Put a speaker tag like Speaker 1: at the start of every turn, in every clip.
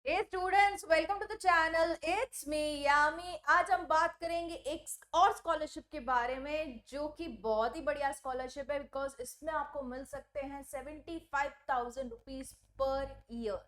Speaker 1: Hey students, welcome to the channel. It's me यामी. आज हम बात करेंगे एक और स्कॉलरशिप के बारे में जो कि बहुत ही बढ़िया स्कॉलरशिप है बिकॉज इसमें आपको मिल सकते हैं 75,000 रुपीज पर ईयर.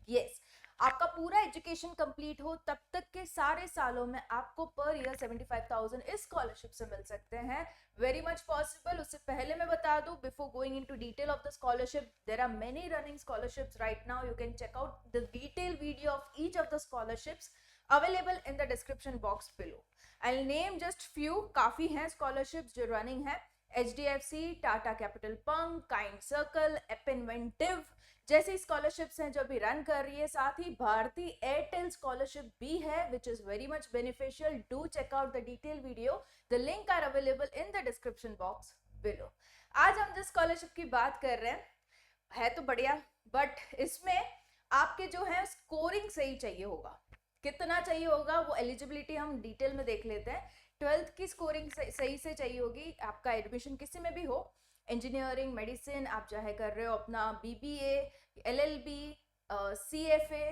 Speaker 1: यस, आपका पूरा एजुकेशन कंप्लीट हो तब तक के सारे सालों में आपको पर ईयर 75,000 इस स्कॉलरशिप से मिल सकते हैं. Very much possible. उससे पहले मैं बता दूं, before going into detail of the scholarship, there are many running scholarships right now. You can check out the detailed video of each of the scholarships available in the description box below. I'll name just few. काफी हैं scholarships जो running है. HDFC, Tata capital पंक, kind circle, एपिनवेंटिव जैसी scholarships हैं जो अभी run कर रही है. साथ ही भारतीय एयरटेल स्कॉलरशिप भी है which is very much beneficial. Do check out the detail video. The link are available in the description box below. आज हम जिस स्कॉलरशिप की बात कर रहे हैं है तो बढ़िया, बट इसमें आपके जो है स्कोरिंग सही चाहिए होगा. कितना चाहिए होगा वो एलिजिबिलिटी हम डिटेल में देख लेते हैं. 12th की स्कोरिंग सही से चाहिए होगी. आपका एडमिशन किसी में भी हो, इंजीनियरिंग, मेडिसिन, आप चाहे कर रहे हो अपना BBA, LLB, CFA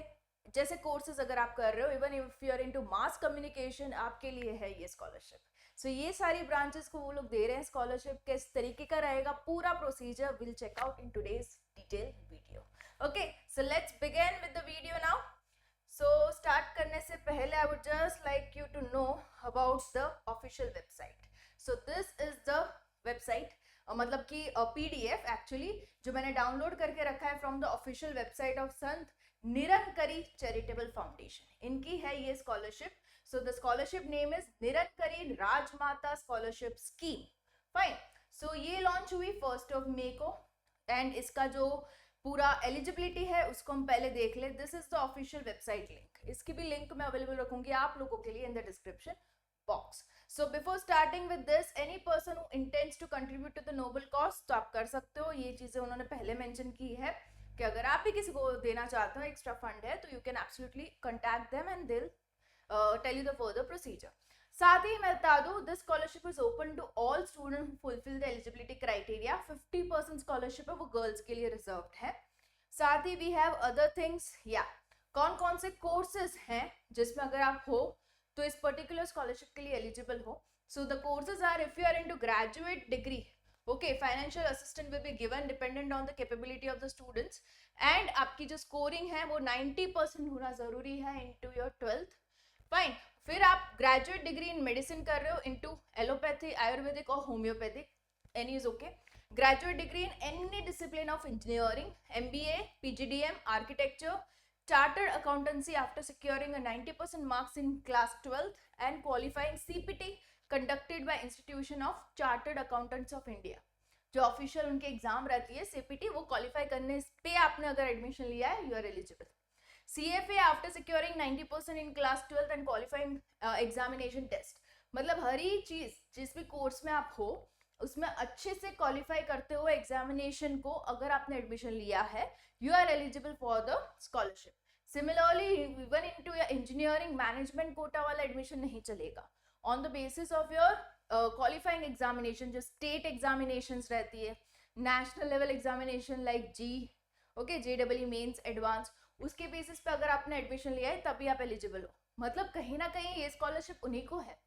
Speaker 1: जैसे कोर्सेज अगर आप कर रहे हो, even if you are into mass communication, आपके लिए है ये स्कॉलरशिप. सो ये सारी ब्रांचेस को वो लोग दे रहे हैं स्कॉलरशिप. किस तरीके का रहेगा पूरा procedure will check out in today's detail video. Okay, so let's begin with the video now. So start करने से पहले I would just like you to know about the official website. So this is the website, मतलब कि PDF actually जो मैंने download करके रखा है from the official website of Sant Nirankari charitable foundation. इनकी है ये scholarship. So the scholarship name is Nirankari Rajmata scholarship scheme. Fine. So ये लॉन्च हुई 1 मई को एंड इसका जो पूरा एलिजिबिलिटी है उसको हम पहले देख ले. This is the official website link. इसकी भी लिंक मैं अवेलेबल रखूंगी आप लोगों के लिए इन the description box. So before starting with this, any person who intends to contribute to the noble cause, तो आप कर सकते हो. ये चीजें उन्होंने पहले मेंशन की है कि अगर आप भी किसी को देना चाहते हो, एक्स्ट्रा फंड है, तो you can absolutely contact them and they'll tell you the further procedure. साथ ही मैं बता दूं, this scholarship is open to all student who fulfil the eligibility criteria. 50% scholarship है वो गर्ल्स के लिए रिजर्व्ड है. साथ ही वी हैव अदर थिंग्स. या कौन कौन से कोर्सेज हैं जिसमें अगर आप हो तो इस पर्टिकुलर स्कॉलरशिप के लिए एलिजिबल हो. So the courses are, if you are into graduate degree, okay, financial assistant will be given dependent on the capability of the students. And आपकी जो स्कोरिंग है वो 90% होना जरूरी है इनटू योर 12th. फाइन. फिर आप ग्रेजुएट डिग्री इन मेडिसिन कर रहे हो इनटू एलोपैथी, आयुर्वेदिक और homeopathic, any is okay. Graduate degree in any discipline of engineering, MBA, PGDM, architecture, chartered accountancy after securing a 90% marks in class 12th and qualifying CPT conducted by institution of chartered accountants of India. जो official उनके exam रहती है CPT, वो qualify करने पे आपने अगर admission लिया है, you are eligible. CFA after securing 90% in class 12th and qualifying examination test. मतलब हर ही चीज जिस भी कोर्स में आप हो उसमें अच्छे से क्वालिफाई करते हुए एग्जामिनेशन को अगर आपने एडमिशन लिया है, you are eligible for the scholarship. Similarly even into engineering management quota वाला एडमिशन नहीं चलेगा. On the basis of your qualifying examination, जो स्टेट एग्जामिनेशन रहती है, national level examination like JEE mains advance, उसके बेसिस पे अगर आपने एडमिशन लिया है तभी आप एलिजिबल हो. मतलब कहीं ना कहीं ये स्कॉलरशिप उन्हीं को है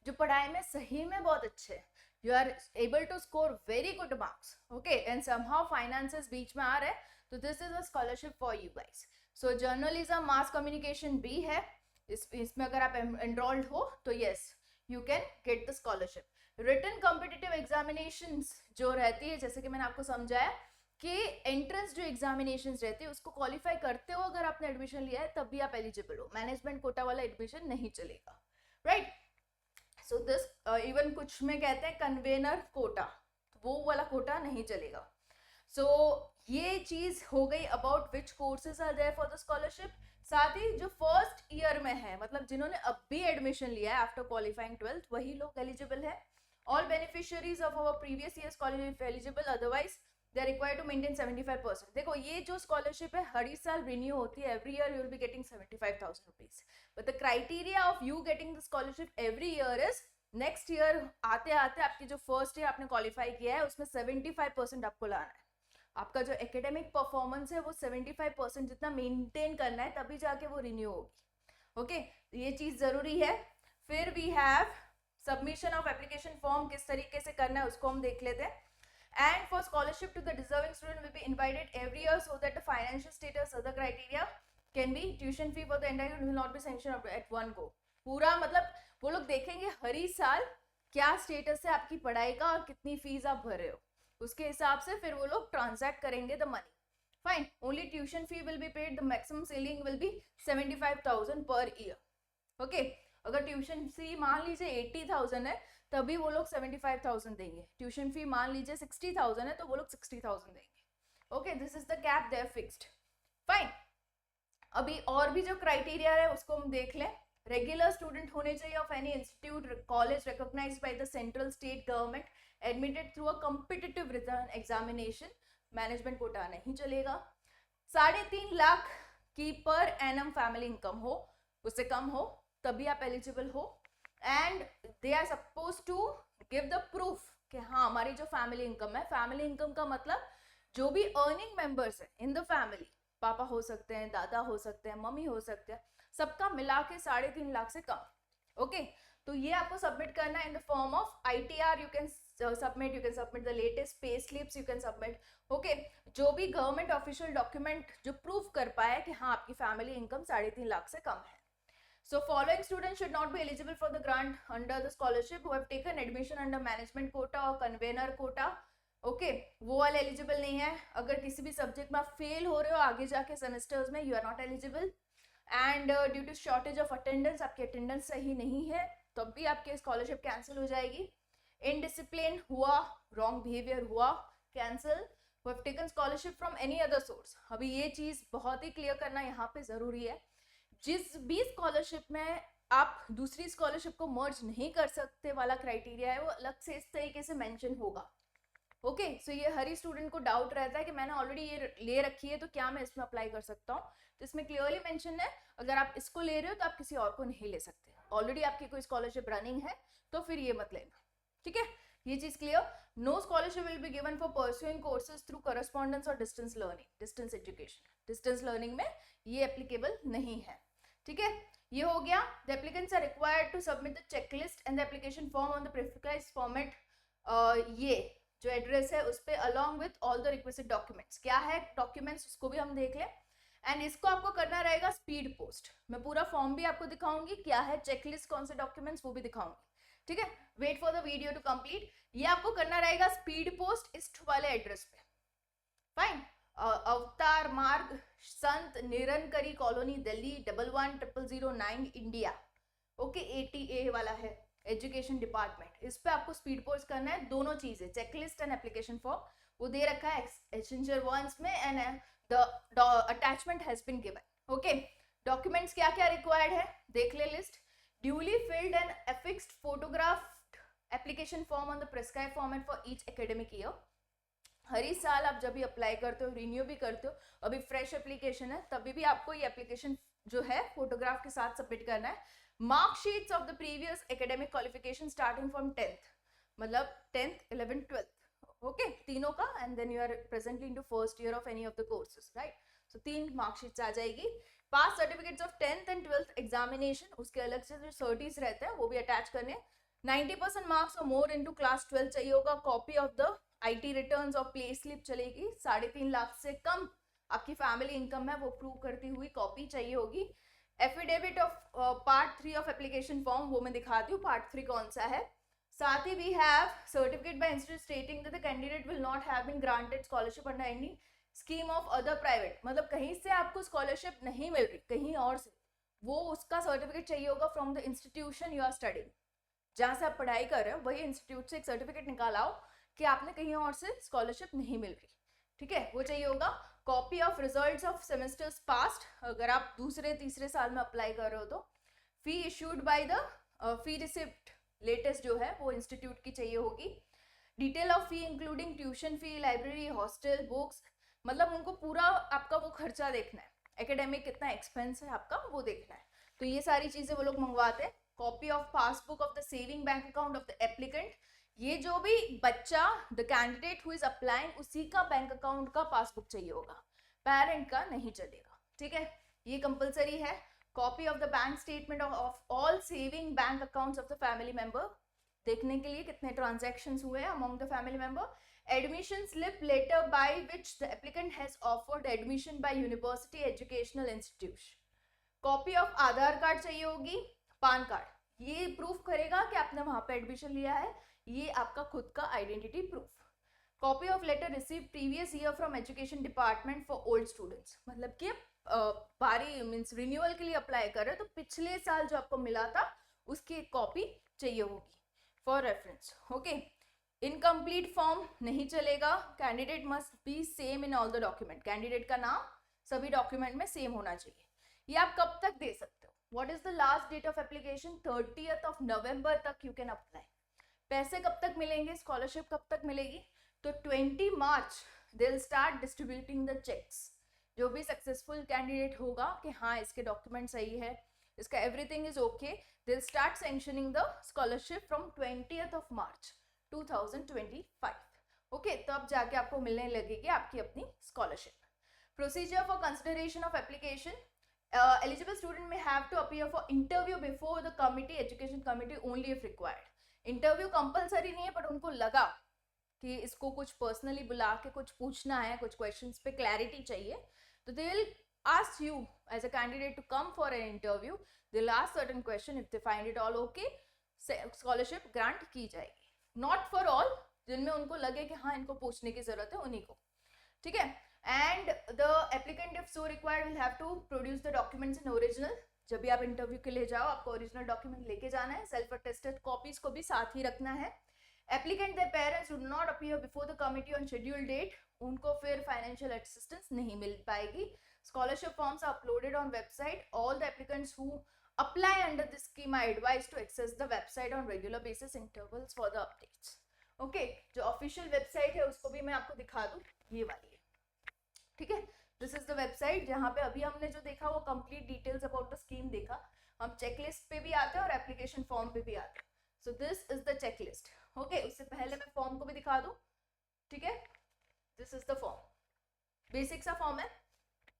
Speaker 1: जो पढ़ाई में सही में बहुत अच्छे है. You are able to score very good marks, okay, and somehow finances बीच में आ रहे हैं, तो this is a scholarship for you guys. So journalism, mass communication भी है. इसमें अगर आप enrolled हो तो yes, you can get the scholarship. Written competitive examinations जो रहती है, जैसे कि मैंने आपको समझाया कि एंट्रेंस जो एग्जामिनेशंस रहती है उसको क्वालिफाई करते हो अगर आपने एडमिशन लिया है तभी आप एलिजिबल हो. मैनेजमेंट कोटा वाला एडमिशन नहीं चलेगा, राइट. सो दिस इवन कुछ में कहते हैं कन्वेनर कोटा, वो वाला कोटा नहीं चलेगा. सो ये चीज हो गई about which courses are there for the scholarship. साथ ही जो फर्स्ट ईयर में है, मतलब जिन्होंने अब भी एडमिशन लिया है आफ्टर क्वालिफाइंग 12th, वही लोग एलिजिबल है. All beneficiaries of our previous year scholarship eligible, otherwise they are required to maintain 75%. देखो ये जो स्कॉलरशिप है हर साल रिन्यू होती है. Every year you will be getting 75,000 rupees. But the criteria of you getting the scholarship every year is next year आते आते आपकी जो फर्स्ट ईयर आपने क्वालिफाई किया है उसमें 75% आपको लाना है. आपका जो एकेडमिक परफॉर्मेंस है वो 75% जितना मेंटेन करना है, तभी जाके वो रिन्यू होगी। ओके, ये चीज जरूरी है। फिर we have submission of application form, किस तरीके से करना है उसको हम देख लेते हैं। And for scholarship to the deserving student will be invited every year so that the financial status, other criteria can be, tuition fee for the entire will not be sanctioned at one go। पूरा मतलब वो लोग देखेंगे हर ही साल क्या status है आपकी पढ़ाई का और कितनी फीस आप भर रहे हो, उसके हिसाब से फिर वो लोग ट्रांजैक्ट करेंगे the money. Fine, only tuition fee will be paid, the maximum ceiling will be 75,000 per year. Okay, अगर ट्यूशन फी मान लीजिए 80,000 है तभी वो लोग 75,000 देंगे। ट्यूशन फी मान लीजिए 60,000 है तो वो लोग 60,000 देंगे। Okay, this is the cap they are fixed. Fine, अभी और भी जो क्राइटेरिया है उसको हम देख लें। रेगुलर स्टूडेंट होने चाहिए of any institute college recognised by the central state government, admitted through a competitive return examination, management quota नहीं चलेगा। 3.5 लाख की पर एनम फैमिली इनकम हो, उससे कम हो तभी आप एलिजिबल हो। And they are suppose to give the proof कि हाँ हमारी जो फैमिली इनकम है, फैमिली इनकम का मतलब जो भी अर्निंग मेंबर्स है इन द फैमिली, पापा हो सकते हैं, दादा हो सकते हैं, मम्मी हो सकते हैं, सबका मिला के 3.5 लाख से कम। ओके, तो ये आपको सबमिट करना है in the form of ITR, you can submit, you can submit the latest pay slips, you can submit. Okay, जो भी गवर्नमेंट ऑफिशियल डॉक्यूमेंट जो प्रूफ कर पाए कि हाँ आपकी फैमिली इनकम 3.5 लाख से कम है। So following students should not be eligible for the grant under the scholarship who have taken admission under management quota or convener quota। Okay, वो वाले एलिजिबल नहीं है। अगर किसी भी सब्जेक्ट में आप फेल हो रहे हो आगे जाके सेमेस्टर्स में, you are not eligible. And due to shortage of attendance, आपकी अटेंडेंस सही नहीं है तब भी आपकी स्कॉलरशिप कैंसिल हो जाएगी। इनडिसिप्लिन हुआ, रॉन्ग बिहेवियर हुआ, cancel. who have taken scholarship from any other source, अभी ये चीज बहुत ही क्लियर करना यहाँ पे जरूरी है। जिस भी स्कॉलरशिप में आप दूसरी स्कॉलरशिप को मर्ज नहीं कर सकते वाला क्राइटेरिया है वो अलग से इस तरीके से मेंशन होगा। ओके, सो ये हर ही स्टूडेंट को डाउट रहता है कि मैंने ऑलरेडी ये ले रखी है तो क्या मैं इसमें अप्लाई कर सकता हूँ। तो इसमें क्लियरली मेंशन है अगर आप इसको ले रहे हो तो आप किसी और को नहीं ले सकते। ऑलरेडी आपकी कोई स्कॉलरशिप रनिंग है तो फिर ये मत लेना, ठीक है, ये चीज clear. No scholarship will be given for pursuing courses through correspondence और distance learning, distance education, distance learning में ये एप्लीकेबल नहीं है, ठीक है। ये हो गया। The applicants are required to submit the checklist and the application form on the prefixed format, ये जो एड्रेस है उस पे along with all the requested documents. क्या है डॉक्यूमेंट्स उसको भी हम देख लें। एंड इसको आपको करना रहेगा स्पीड पोस्ट। मैं पूरा फॉर्म भी आपको दिखाऊंगी, क्या है चेकलिस्ट, कौन से डॉक्यूमेंट्स, वो भी दिखाऊंगी, ठीक है। Wait for the video to complete. ये आपको करना रहेगा स्पीड पोस्ट इस वाले एड्रेस पे। Fine, Avtar Marg, Sant Nirankari colony, Delhi 110009 India. Okay, ATA वाला है, एजुकेशन डिपार्टमेंट। इस पे आपको स्पीड पोस्ट करना है दोनों चीजें, चेकलिस्ट एंड एप्लीकेशन फॉर्म। वो दे रखा है एसेंशियल वंस में and the attachment has been given. Okay, documents क्या क्या रिक्वायर्ड है देख ले list. Duly filled and affixed photographed application form on the prescribed format for each academic year. हर ही साल आप जब भी अप्लाई करते हो, रिन्यू भी करते हो, अभी फ्रेश एप्लीकेशन है तभी भी आपको ये एप्लीकेशन जो है फोटोग्राफ के साथ सबमिट करना है। Marksheets of the previous academic qualification starting from 10th, मतलब 10th 11th 12th, ओके, तीनों का। And then you are presently into first year of any of the courses, right. So 3 marksheets आ जाएगी। Pass certificates of 10th and 12th examination, उसके अलग से जो सर्टिस रहते हैं वो भी अटैच करने। 90% मार्क्स और मोर इनटू क्लास 12 चाहिए होगा। Copy of the IT returns और प्ले स्लिप चलेगी। 3.5 लाख से कम आपकी फैमिली इनकम है वो प्रूव करती हुई कॉपी चाहिए होगी। Affidavit of part 3 of application form, वो मैं दिखाती हूँ पार्ट 3 कौन सा है। साथ ही we have certificate by institute stating that the candidate will not have been granted scholarship under any scheme of other private, मतलब कहीं से आपको स्कॉलरशिप नहीं मिल रही कहीं और से, वो उसका सर्टिफिकेट चाहिए होगा from the institution you are studying, जहाँ से आप पढ़ाई कर रहे हो वही इंस्टीट्यूट से एक सर्टिफिकेट निकालाओ कि आपने कहीं और से स्कॉलरशिप नहीं मिल रही, ठीक है, वो चाहिए होगा। Copy of results of semesters past, अगर आप दूसरे तीसरे साल में अप्लाई कर रहे हो तो। Fee issued by the fee receipt latest जो है वो इंस्टीट्यूट की चाहिए होगी। Detail of fee including tuition fee, library, hostel, books, मतलब उनको पूरा आपका वो खर्चा देखना है, एकेडमिक कितना एक्सपेंस है आपका वो देखना है, तो ये सारी चीजें वो लोग मंगवाते हैं। Copy of passbook of the saving bank account of the applicant, ये जो भी बच्चा, the candidate who is applying, उसी का बैंक अकाउंट का पासबुक चाहिए होगा, पेरेंट का नहीं चलेगा, ठीक है, ये कंपलसरी है। Copy of the bank statement of all saving bank accounts of the family member, देखने के लिए कितने ट्रांजैक्शंस हुए among the family member. Admission slip letter by which the applicant has offered admission by university educational institution. Copy of Aadhaar card चाहिए होगी, PAN card, ये proof करेगा कि आपने वहां पे एडमिशन लिया है, ये आपका खुद का identity proof. Copy of letter receive previous year from education department for old students, मतलब कि बारी मीन्स रिन्यूअल के लिए अप्लाई कर रहे हो तो पिछले साल जो आपको मिला था उसकी एक कॉपी चाहिए होगी for reference, okay. Incomplete form नहीं चलेगा, candidate must be same in all the document, candidate का नाम सभी डॉक्यूमेंट में सेम होना चाहिए। ये आप कब तक दे सकते हो, what is the last date of application, 30th of November तक यू कैन अप्लाई। पैसे कब तक मिलेंगे, स्कॉलरशिप कब तक मिलेगी, तो 20 March they will start distributing the cheques. जो भी सक्सेसफुल कैंडिडेट होगा कि हाँ इसके डॉक्यूमेंट सही है, इसका everything is okay, they will start sanctioning the scholarship from 20th of March 2025, okay. तो अब जाके आपको मिलने लगेगी आपकी अपनी scholarship. Procedure for consideration of application, eligible student may have to appear for interview before the committee, education committee only if required। Interview compulsory नहीं है, बट उनको लगा कि इसको कुछ पर्सनली बुला के कुछ पूछना है, कुछ क्वेश्चंस पे क्लैरिटी चाहिए, तो they will ask you as a candidate to come for an interview, they will ask certain question, if they find it all okay scholarship grant की जाएगी। नॉट फॉर ऑल, जिनमें उनको लगे कि हाँ इनको पूछने की जरूरत है उन्हीं को, ठीक है। And the applicant if so required will have to produce the documents in original। जब भी आप इंटरव्यू के लिए जाओ आपको ओरिजिनल डॉक्यूमेंट लेके जाना है, सेल्फ अटेस्टेड कॉपीज को भी साथ ही रखना है। Applicant their parents do not appear before the committee on schedule date, उनको फिर फाइनेंशियल असिस्टेंस नहीं मिल पाएगी। Scholarship forms are uploaded on website, all the applicants who apply under this scheme I advise to access the website on regular basis intervals for the updates, okay. जो official website है उसको भी मैं आपको दिखा दूं, ये वाली है, ठीक है। दिस इज द वेबसाइट जहाँ पे अभी हमने जो देखा वो complete details about the scheme देखा, हम चेकलिस्ट पे भी आते हैं और एप्लीकेशन फॉर्म पे भी आते हैं। सो this is the checklist, okay. उससे पहले मैं फॉर्म को भी दिखा दूं, ठीक है। This is the form, basic सा फॉर्म है।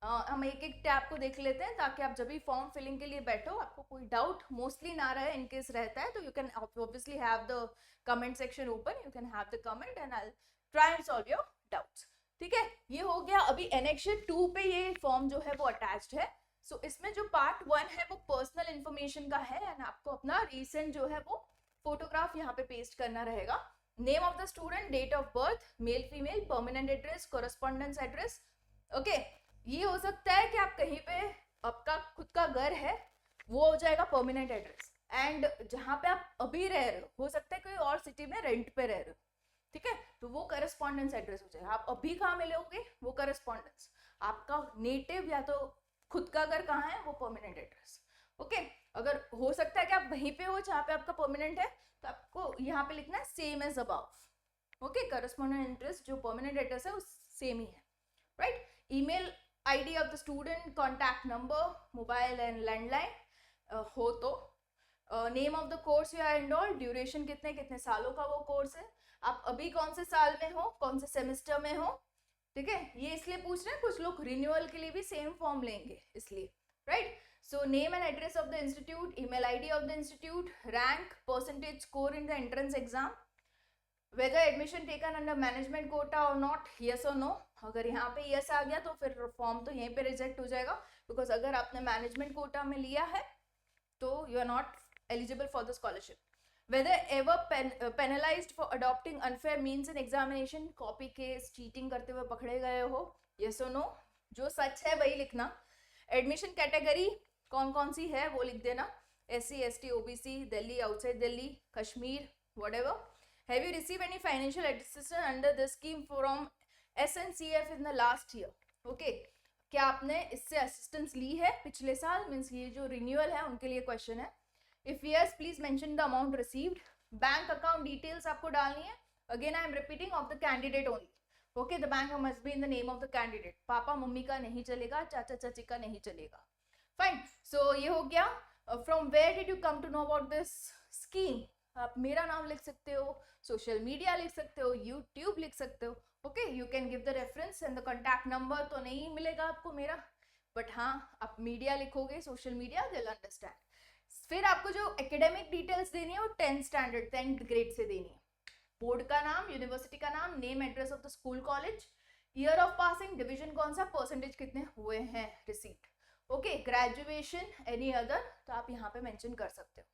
Speaker 1: हम एक एक टैब को देख लेते हैं ताकि आप जब भी फॉर्म फिलिंग के लिए बैठो आपको कोई डाउट मोस्टली ना रहे। इनकेस रहता है तो you can obviously have the comment section open, you can have the comment and I will try and solve your doubts, ठीक है। ये हो गया। अभी एनेक्शर 2 पे ये फॉर्म जो है वो अटैच्ड है। सो इसमें जो पार्ट 1 है वो पर्सनल इंफॉर्मेशन का है एंड आपको अपना रीसेंट जो है वो फोटोग्राफ यहाँ पे पेस्ट करना रहेगा। Name of the student, date of birth, male female, permanent address, correspondence address, okay. ये हो सकता है कि आप कहीं पे आपका खुद का घर है वो हो जाएगा परमानेंट एड्रेस, एंड जहाँ पे आप अभी रह रहे हो सकता है कोई और सिटी में रेंट पे रह रहे हो, ठीक है, तो वो करस्पॉन्डेंस एड्रेस हो जाएगा। आप अभी कहाँ मिलोगे वो करस्पॉन्डेंस, आपका नेटिव या तो खुद का घर कहाँ है वो परमानेंट एड्रेस, ओके। अगर हो सकता है कि आप वहीं पे हो जहाँ पे आपका परमानेंट है तो आपको यहाँ पे लिखना है same as above, okay. Correspondent address जो परमानेंट एड्रेस है वो सेम ही है, right. Email ID of the student, contact number, mobile and landline हो तो, name of the course you are enrolled, duration कितने कितने सालों का वो कोर्स है, आप अभी कौन से साल में हो, कौन से सेमेस्टर में हो, ठीक है। ये इसलिए पूछ रहे हैं, कुछ लोग रिन्यूअल के लिए भी सेम फॉर्म लेंगे इसलिए, right. So name and address of the institute, email ID of the institute, rank, percentage score in the entrance exam, whether admission taken under management quota और नॉट, यस और no. अगर यहाँ पे yes आ गया तो फिर फॉर्म तो यहीं पे रिजेक्ट हो जाएगा, बिकॉज अगर आपने मैनेजमेंट कोटा में लिया है तो you are not eligible for the scholarship. Whether ever penalized for adopting unfair means in examination, copy case cheating करते हुए पकड़े गए हो, yes or no। जो सच है वही लिखना। एडमिशन कैटेगरी कौन कौन सी है वो लिख देना, SC ST OBC, Delhi, outside Delhi, Kashmir, whatever। Have you received any financial assistance under this scheme from SNCF in the last year, okay। क्या आपने इससे असिस्टेंस ली है पिछले साल, मीन्स ये जो रिन्यूअल है उनके लिए क्वेश्चन है। If yes, please mention the amount received। Bank account details आपको डालनी है, again I am repeating, of the candidate only, okay. The bank must be in the name of the candidate, papa mummy का नहीं चलेगा, चाचा चाची का नहीं चलेगा, फाइन। सो ये हो गया। From where did you come to know about this scheme, आप मेरा नाम लिख सकते हो, सोशल मीडिया लिख सकते हो, यूट्यूब लिख सकते हो। Okay, you can give the reference and the contact number तो नहीं मिलेगा आपको मेरा, बट हाँ आप मीडिया लिखोगे, social media, they will understand. फिर आपको जो एकेडमिक डिटेल्स देनी है वो 10th स्टैंडर्ड 10th ग्रेड से देनी है। बोर्ड का नाम, यूनिवर्सिटी का नाम, name address of the school college, year of passing, division कौन सा, परसेंटेज कितने हुए हैं, receipt. Okay, graduation, any other तो आप यहाँ पे मेंशन कर सकते हो।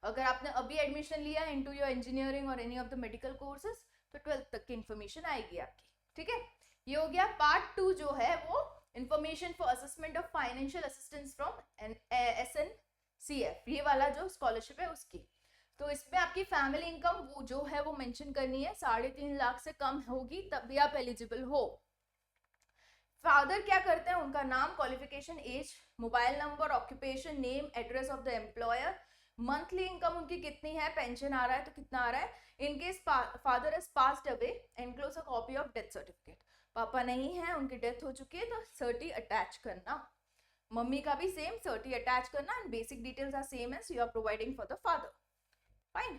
Speaker 1: अगर आपने अभी एडमिशन लिया है इनटू योर इंजीनियरिंग और any of the medical courses तो 12th तक की इन्फॉर्मेशन आएगी आपकी। ठीक है, ये हो गया। पार्ट 2 जो है वो information for assessment of financial assistance from SNCF, ये वाला जो स्कॉलरशिप है उसकी। तो इसमें आपकी फैमिली इनकम वो जो है वो मेंशन करनी है, 3.5 लाख से कम होगी तभी आप एलिजिबल हो। फादर क्या करते हैं, उनका नाम, qualification, age, mobile number, occupation, name, address of the employer, monthly income उनकी कितनी है, पेंशन आ रहा है तो कितना आ रहा है, in case father is passed away enclose a copy of death certificate. पापा नहीं है, उनकी डेथ हो चुकी है तो सर्टी अटैच करना। मम्मी का भी सेम सर्टी अटैच करना and basic details are same as you are providing for the father. Fine.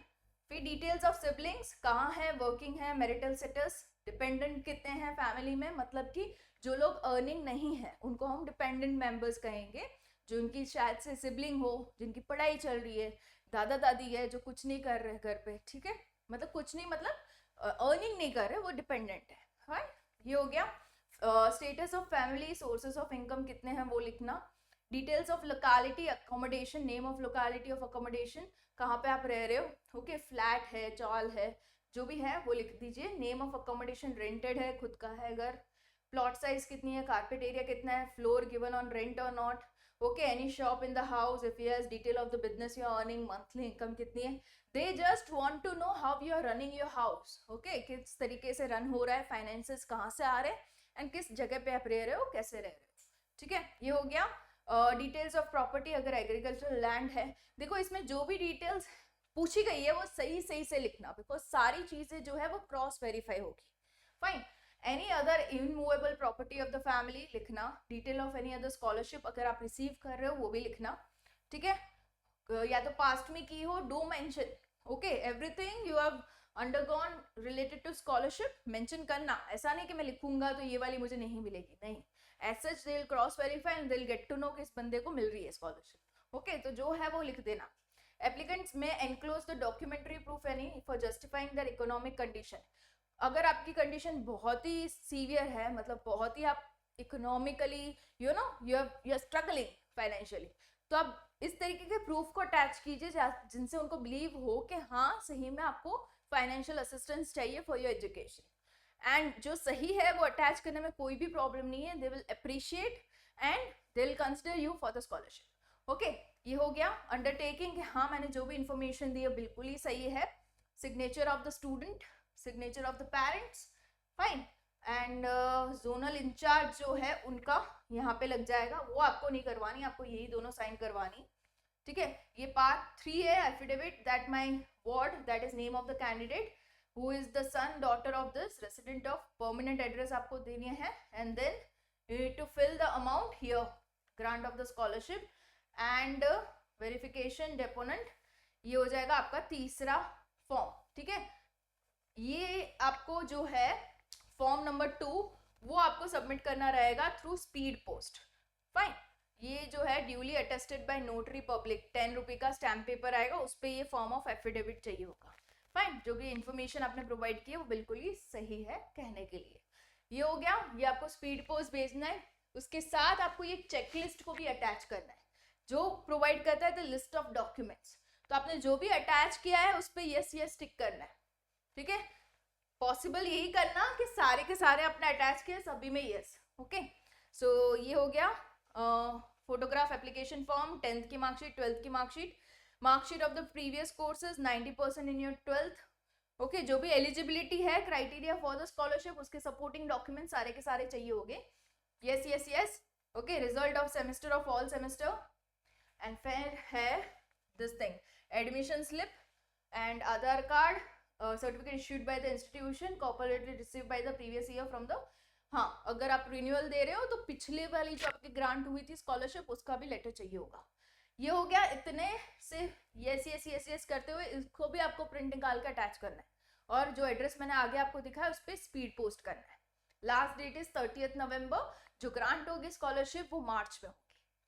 Speaker 1: फिर डिटेल्स ऑफ सिबलिंग्स, कहाँ है, वर्किंग है, मैरिटल स्टेटस, डिपेंडेंट कितने हैं फैमिली में, मतलब कि जो लोग अर्निंग नहीं है उनको हम डिपेंडेंट मेंबर्स कहेंगे, जो उनकी शायद से सिबलिंग हो, जिनकी पढ़ाई चल रही है, दादा दादी है जो कुछ नहीं कर रहे घर पे, ठीक है, मतलब कुछ नहीं, मतलब अर्निंग नहीं कर रहे, वो डिपेंडेंट है। फाइन, ये हो गया। Status of family, sources of income कितने हैं वो लिखना, details of locality, accommodation, name of locality of accommodation, कहाँ पे आप रह रहे हो, ओके, फ्लैट है, चॉल है, जो भी है वो लिख दीजिए। नेम ऑफ अकोमोडेशन, रेंटेड है, खुद का है घर, प्लॉट साइज कितनी है, कारपेट एरिया कितना है, फ्लोर गिवन ऑन रेंट और not, okay, any shop in the house, if yes, detail of the business you are earning, monthly income कितनी है। They just want to know how you are running your house, okay, किस तरीके से run हो रहा है, finances कहाँ से आ रहे हैं एंड किस जगह पे आप रह रहे हो, कैसे रह रहे हो। ठीक है, ये हो गया। डिटेल्स ऑफ प्रॉपर्टी, अगर एग्रीकल्चरल लैंड है, देखो इसमें जो भी डिटेल्स पूछी गई है वो सही सही से लिखना, बिकॉज सारी चीजें जो है वो क्रॉस वेरीफाई होगी। Fine. Any other immovable property of the family लिखना, detail of any other scholarship अगर आप रिसीव कर रहे हो वो भी लिखना। ठीक है, या तो पास्ट में की हो, do mention, okay, everything you have undergone related to scholarship mention करना। ऐसा नहीं कि मैं लिखूंगा तो ये वाली मुझे नहीं मिलेगी, नहीं, as such they will cross verify and they will get to know कि इस बंदे को मिल रही है स्कॉलरशिप। ओके, तो जो है वो लिख देना। एप्लीकेंट्स में enclose the documentary proof any for justifying their economic condition. अगर आपकी कंडीशन बहुत ही सीवियर है, मतलब बहुत ही आप economically you are struggling financially, तो आप इस तरीके के प्रूफ को अटैच कीजिए जिनसे उनको बिलीव हो कि हाँ सही में आपको फाइनेंशियल असिस्टेंस चाहिए फॉर योर एजुकेशन। एंड जो सही है वो अटैच करने में कोई भी प्रॉब्लम नहीं है, they will appreciate and they will consider you for the scholarship. Okay, ये हो गया। अंडरटेकिंग, हाँ मैंने जो भी इंफॉर्मेशन दी है बिल्कुल ही सही है। Signature of the student, signature of the parents, fine, and zonal in-charge जो है उनका यहाँ पे लग जाएगा, वो आपको नहीं करवानी, आपको यही दोनों साइन करवानी। ठीक है, ये पार्ट 3 है, affidavit that my ward, that is name of the candidate, who is the son daughter of this resident of permanent address आपको देनी है, and then you need to fill the amount here, grant of the scholarship and verification deponent, ये हो जाएगा आपका तीसरा form. ठीक है, ये आपको जो है फॉर्म नंबर 2 वो आपको सबमिट करना रहेगा थ्रू स्पीड पोस्ट। फाइन, ये जो है duly attested bye notary public, 10 रुपये का स्टैम्प पेपर आएगा, उस पर ये फॉर्म ऑफ एफिडेविट चाहिए होगा। फाइन, जो भी इंफॉर्मेशन आपने प्रोवाइड की है वो बिल्कुल ही सही है कहने के लिए। ये हो गया, ये आपको स्पीड पोस्ट भेजना है। उसके साथ आपको ये चेकलिस्ट को भी अटैच करना है जो प्रोवाइड करता है द लिस्ट ऑफ डॉक्यूमेंट्स। तो आपने जो भी अटैच किया है उस पर यस यस टिक करना है। ठीक है, पॉसिबल यही करना कि सारे के सारे आपने अटैच किए सभी में यस। ओके, सो ये हो गया फोटोग्राफ, एप्लीकेशन फॉर्म, 10th की मार्कशीट, 12th की marksheet, marksheet of the previous courses, 90% in your 12th। Okay, जो भी एलिजिबिलिटी है, क्राइटेरिया फॉर द स्कॉलरशिप, उसके सपोर्टिंग डॉक्यूमेंट सारे के सारे चाहिए होंगे। Yes yes yes. Okay, result of semester of all semester, and फिर है this thing, admission slip and Aadhaar card, certificate issued by the institution, copper letter received by the previous year from the, हाँ अगर आप renewal दे रहे हो तो पिछले वाली जो आपकी ग्रांट हुई थी स्कॉलरशिप उसका भी लेटर चाहिए होगा। ये हो गया इतने से यस यस यस यस करते हुए इसको भी आपको प्रिंट निकाल के अटैच करना है, और जो एड्रेस मैंने आगे आपको दिखा है उस पर स्पीड पोस्ट करना है। लास्ट डेट इज 30th नवंबर। जो ग्रांट होगी स्कॉलरशिप वो मार्च में होगी,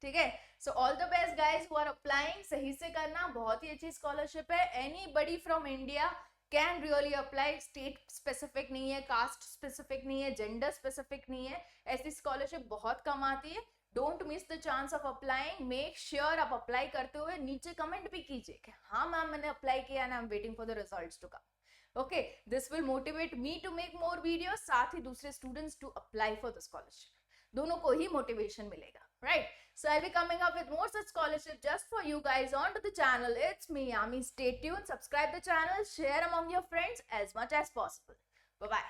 Speaker 1: ठीक है। So all the best guys who are applying, सही से करना, बहुत ही अच्छी स्कॉलरशिप है। Anybody from India can really apply, state specific नहीं है, कास्ट स्पेसिफिक नहीं है, जेंडर स्पेसिफिक नहीं है, ऐसी स्कॉलरशिप बहुत कम आती है। Don't miss the chance of applying, make sure आप अप्लाई करते हुए नीचे कमेंट भी कीजिए कि हाँ मैम मैंने अप्लाई किया and I am waiting for the results to come. Okay, this will motivate me to make more videos, साथ ही दूसरे students to apply for the scholarship, दोनों को ही मोटिवेशन मिलेगा, right? So I'll be coming up with more such scholarship just for you guys onto the channel. It's me, Yami. Stay tuned, subscribe the channel, share among your friends as much as possible. Bye bye.